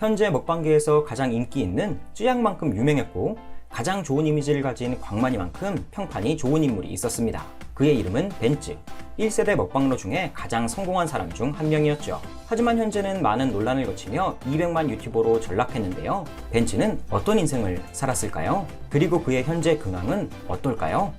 현재 먹방계에서 가장 인기 있는 쯔양만큼 유명했고 가장 좋은 이미지를 가진 광만이만큼 평판이 좋은 인물이 있었습니다. 그의 이름은 벤츠. 1세대 먹방러 중에 가장 성공한 사람 중 한 명이었죠. 하지만 현재는 많은 논란을 거치며 200만 유튜버로 전락했는데요. 벤츠는 어떤 인생을 살았을까요? 그리고 그의 현재 근황은 어떨까요?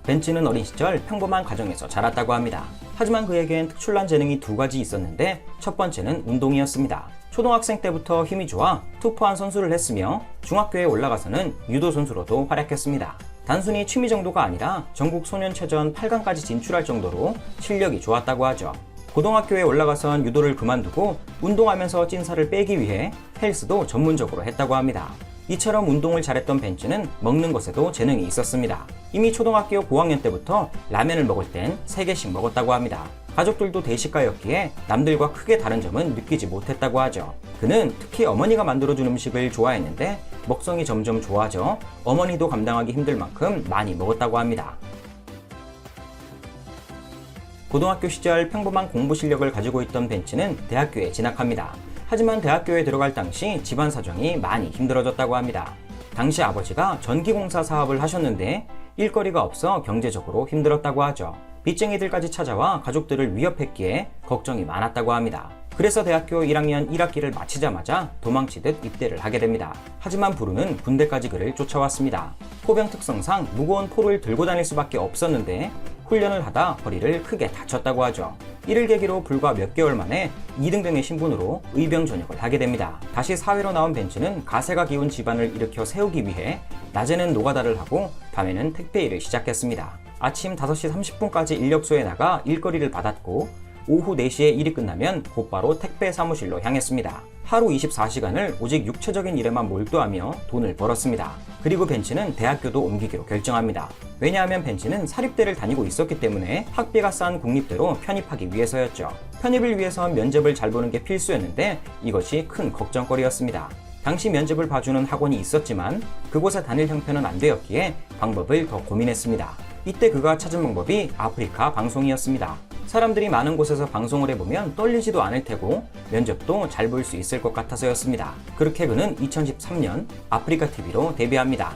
벤츠는 어린 시절 평범한 가정에서 자랐다고 합니다. 하지만 그에겐 특출난 재능이 두 가지 있었는데 첫 번째는 운동이었습니다. 초등학생 때부터 힘이 좋아 투포한 선수를 했으며 중학교에 올라가서는 유도 선수로도 활약했습니다. 단순히 취미 정도가 아니라 전국 소년체전 8강까지 진출할 정도로 실력이 좋았다고 하죠. 고등학교에 올라가선 유도를 그만두고 운동하면서 찐 살을 빼기 위해 헬스도 전문적으로 했다고 합니다. 이처럼 운동을 잘했던 벤츠는 먹는 것에도 재능이 있었습니다. 이미 초등학교 고학년 때부터 라면을 먹을 땐 3개씩 먹었다고 합니다. 가족들도 대식가였기에 남들과 크게 다른 점은 느끼지 못했다고 하죠. 그는 특히 어머니가 만들어준 음식을 좋아했는데 먹성이 점점 좋아져 어머니도 감당하기 힘들 만큼 많이 먹었다고 합니다. 고등학교 시절 평범한 공부 실력을 가지고 있던 벤츠는 대학교에 진학합니다. 하지만 대학교에 들어갈 당시 집안 사정이 많이 힘들어졌다고 합니다. 당시 아버지가 전기공사 사업을 하셨는데 일거리가 없어 경제적으로 힘들었다고 하죠. 빚쟁이들까지 찾아와 가족들을 위협했기에 걱정이 많았다고 합니다. 그래서 대학교 1학년 1학기를 마치자마자 도망치듯 입대를 하게 됩니다. 하지만 부르는 군대까지 그를 쫓아왔습니다. 포병 특성상 무거운 포를 들고 다닐 수밖에 없었는데 훈련을 하다 허리를 크게 다쳤다고 하죠. 이를 계기로 불과 몇 개월 만에 2등병의 신분으로 의병 전역을 하게 됩니다. 다시 사회로 나온 벤츠는 가세가 기운 집안을 일으켜 세우기 위해 낮에는 노가다를 하고 밤에는 택배 일을 시작했습니다. 아침 5시 30분까지 인력소에 나가 일거리를 받았고 오후 4시에 일이 끝나면 곧바로 택배 사무실로 향했습니다. 하루 24시간을 오직 육체적인 일에만 몰두하며 돈을 벌었습니다. 그리고 벤츠는 대학교도 옮기기로 결정합니다. 왜냐하면 벤츠는 사립대를 다니고 있었기 때문에 학비가 싼 국립대로 편입하기 위해서였죠. 편입을 위해선 면접을 잘 보는 게 필수였는데 이것이 큰 걱정거리였습니다. 당시 면접을 봐주는 학원이 있었지만 그곳에 다닐 형편은 안 되었기에 방법을 더 고민했습니다. 이때 그가 찾은 방법이 아프리카 방송이었습니다. 사람들이 많은 곳에서 방송을 해보면 떨리지도 않을 테고 면접도 잘 볼 수 있을 것 같아서였습니다. 그렇게 그는 2013년 아프리카 TV로 데뷔합니다.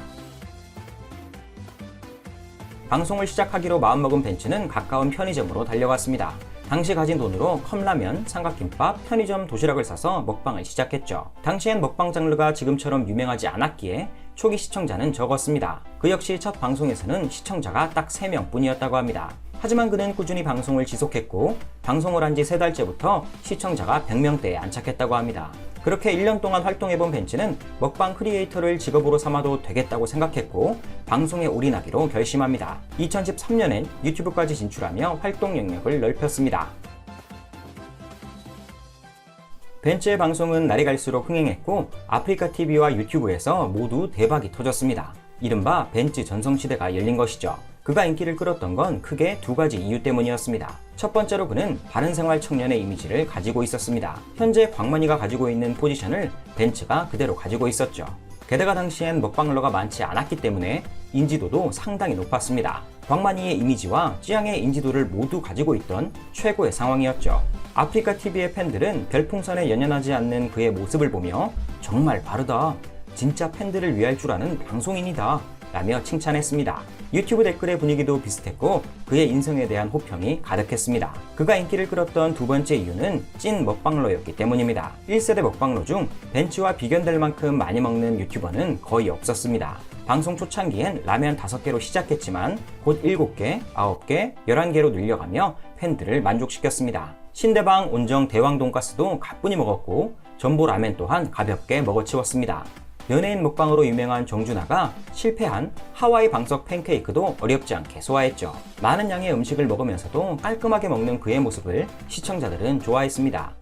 방송을 시작하기로 마음먹은 벤츠는 가까운 편의점으로 달려갔습니다. 당시 가진 돈으로 컵라면, 삼각김밥, 편의점 도시락을 사서 먹방을 시작했죠. 당시엔 먹방 장르가 지금처럼 유명하지 않았기에 초기 시청자는 적었습니다. 그 역시 첫 방송에서는 시청자가 딱 3명 뿐이었다고 합니다. 하지만 그는 꾸준히 방송을 지속했고 방송을 한 지 3달째부터 시청자가 100명대에 안착했다고 합니다. 그렇게 1년 동안 활동해본 벤츠는 먹방 크리에이터를 직업으로 삼아도 되겠다고 생각했고 방송에 올인하기로 결심합니다. 2013년엔 유튜브까지 진출하며 활동 영역을 넓혔습니다. 벤츠의 방송은 날이 갈수록 흥행했고 아프리카 TV와 유튜브에서 모두 대박이 터졌습니다. 이른바 벤츠 전성시대가 열린 것이죠. 그가 인기를 끌었던 건 크게 두 가지 이유 때문이었습니다. 첫 번째로 그는 바른생활 청년의 이미지를 가지고 있었습니다. 현재 광만이가 가지고 있는 포지션을 벤츠가 그대로 가지고 있었죠. 게다가 당시엔 먹방러가 많지 않았기 때문에 인지도도 상당히 높았습니다. 광만이의 이미지와 찌양의 인지도를 모두 가지고 있던 최고의 상황이었죠. 아프리카 TV의 팬들은 별풍선에 연연하지 않는 그의 모습을 보며 정말 바르다, 진짜 팬들을 위할 줄 아는 방송인이다 라며 칭찬했습니다. 유튜브 댓글의 분위기도 비슷했고 그의 인성에 대한 호평이 가득했습니다. 그가 인기를 끌었던 두 번째 이유는 찐 먹방러였기 때문입니다. 1세대 먹방러 중 벤츠와 비견될 만큼 많이 먹는 유튜버는 거의 없었습니다. 방송 초창기엔 라면 5개로 시작했지만 곧 7개, 9개, 11개로 늘려가며 팬들을 만족시켰습니다. 신대방, 온정, 대왕 돈가스도 가뿐히 먹었고 전보 라멘 또한 가볍게 먹어치웠습니다. 연예인 먹방으로 유명한 정준하가 실패한 하와이 방석 팬케이크도 어렵지 않게 소화했죠. 많은 양의 음식을 먹으면서도 깔끔하게 먹는 그의 모습을 시청자들은 좋아했습니다.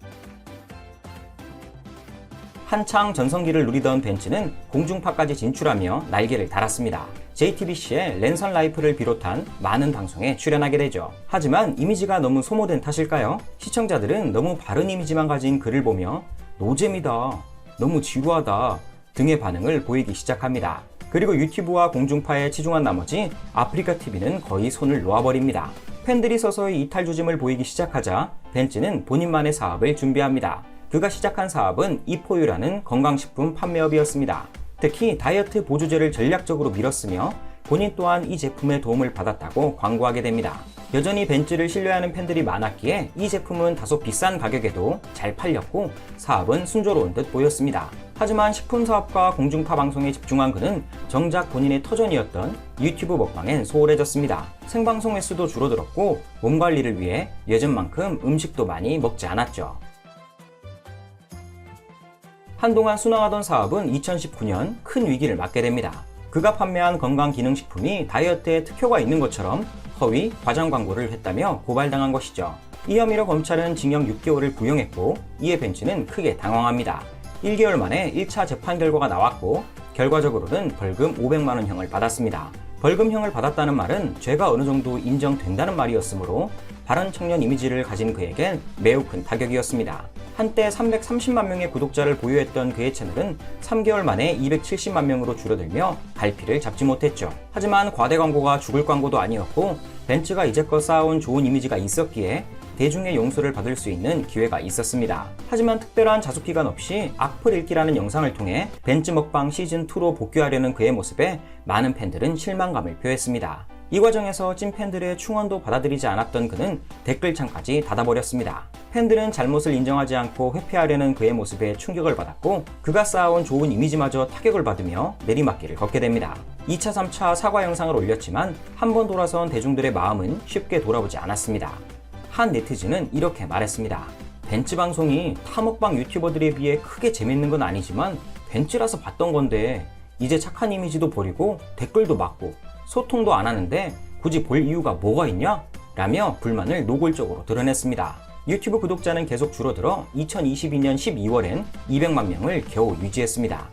한창 전성기를 누리던 벤츠는 공중파까지 진출하며 날개를 달았습니다. JTBC의 랜선 라이프를 비롯한 많은 방송에 출연하게 되죠. 하지만 이미지가 너무 소모된 탓일까요? 시청자들은 너무 바른 이미지만 가진 그를 보며 노잼이다, 너무 지루하다 등의 반응을 보이기 시작합니다. 그리고 유튜브와 공중파에 치중한 나머지 아프리카 TV는 거의 손을 놓아버립니다. 팬들이 서서히 이탈 조짐을 보이기 시작하자 벤츠는 본인만의 사업을 준비합니다. 그가 시작한 사업은 이포유라는 건강식품 판매업이었습니다. 특히 다이어트 보조제를 전략적으로 밀었으며 본인 또한 이 제품의 도움을 받았다고 광고하게 됩니다. 여전히 벤츠를 신뢰하는 팬들이 많았기에 이 제품은 다소 비싼 가격에도 잘 팔렸고 사업은 순조로운 듯 보였습니다. 하지만 식품 사업과 공중파 방송에 집중한 그는 정작 본인의 터전이었던 유튜브 먹방엔 소홀해졌습니다. 생방송 횟수도 줄어들었고 몸 관리를 위해 예전만큼 음식도 많이 먹지 않았죠. 한동안 순항하던 사업은 2019년 큰 위기를 맞게 됩니다. 그가 판매한 건강기능식품이 다이어트에 특효가 있는 것처럼 허위, 과장 광고를 했다며 고발당한 것이죠. 이 혐의로 검찰은 징역 6개월을 부용했고 이에 벤츠는 크게 당황합니다. 1개월 만에 1차 재판 결과가 나왔고 결과적으로는 벌금 500만원형을 받았습니다. 벌금형을 받았다는 말은 죄가 어느 정도 인정된다는 말이었으므로 바른 청년 이미지를 가진 그에겐 매우 큰 타격이었습니다. 한때 330만 명의 구독자를 보유했던 그의 채널은 3개월 만에 270만 명으로 줄어들며 갈피를 잡지 못했죠. 하지만 과대 광고가 죽을 광고도 아니었고 벤츠가 이제껏 쌓아온 좋은 이미지가 있었기에 대중의 용서를 받을 수 있는 기회가 있었습니다. 하지만 특별한 자숙기간 없이 악플 읽기라는 영상을 통해 벤츠 먹방 시즌2로 복귀하려는 그의 모습에 많은 팬들은 실망감을 표했습니다. 이 과정에서 찐팬들의 충원도 받아들이지 않았던 그는 댓글창까지 닫아버렸습니다. 팬들은 잘못을 인정하지 않고 회피하려는 그의 모습에 충격을 받았고 그가 쌓아온 좋은 이미지마저 타격을 받으며 내리막길을 걷게 됩니다. 2차, 3차 사과 영상을 올렸지만 한 번 돌아선 대중들의 마음은 쉽게 돌아오지 않았습니다. 한 네티즌은 이렇게 말했습니다. 벤츠 방송이 타 먹방 유튜버들에 비해 크게 재밌는 건 아니지만 벤츠라서 봤던 건데 이제 착한 이미지도 버리고 댓글도 막고 소통도 안 하는데 굳이 볼 이유가 뭐가 있냐? 라며 불만을 노골적으로 드러냈습니다. 유튜브 구독자는 계속 줄어들어 2022년 12월엔 200만 명을 겨우 유지했습니다.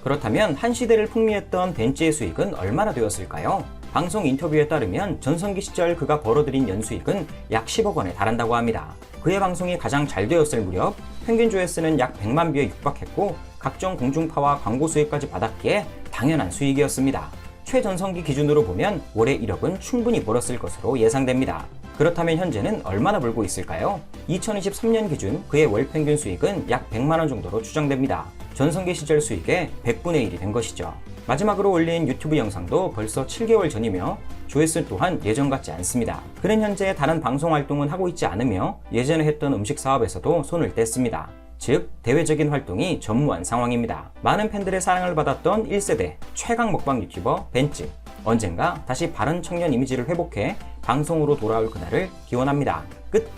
그렇다면 한 시대를 풍미했던 벤츠의 수익은 얼마나 되었을까요? 방송 인터뷰에 따르면 전성기 시절 그가 벌어들인 연수익은 약 10억 원에 달한다고 합니다. 그의 방송이 가장 잘 되었을 무렵 평균 조회수는 약 100만 뷰에 육박했고 각종 공중파와 광고 수익까지 받았기에 당연한 수익이었습니다. 최전성기 기준으로 보면 올해 1억은 충분히 벌었을 것으로 예상됩니다. 그렇다면 현재는 얼마나 벌고 있을까요? 2023년 기준 그의 월 평균 수익은 약 100만 원 정도로 추정됩니다. 전성기 시절 수익의 100분의 1이 된 것이죠. 마지막으로 올린 유튜브 영상도 벌써 7개월 전이며 조회수 또한 예전 같지 않습니다. 그는 현재 다른 방송 활동은 하고 있지 않으며 예전에 했던 음식 사업에서도 손을 뗐습니다. 즉 대외적인 활동이 전무한 상황입니다. 많은 팬들의 사랑을 받았던 1세대 최강 먹방 유튜버 벤츠, 언젠가 다시 바른 청년 이미지를 회복해 방송으로 돌아올 그날을 기원합니다. 끝!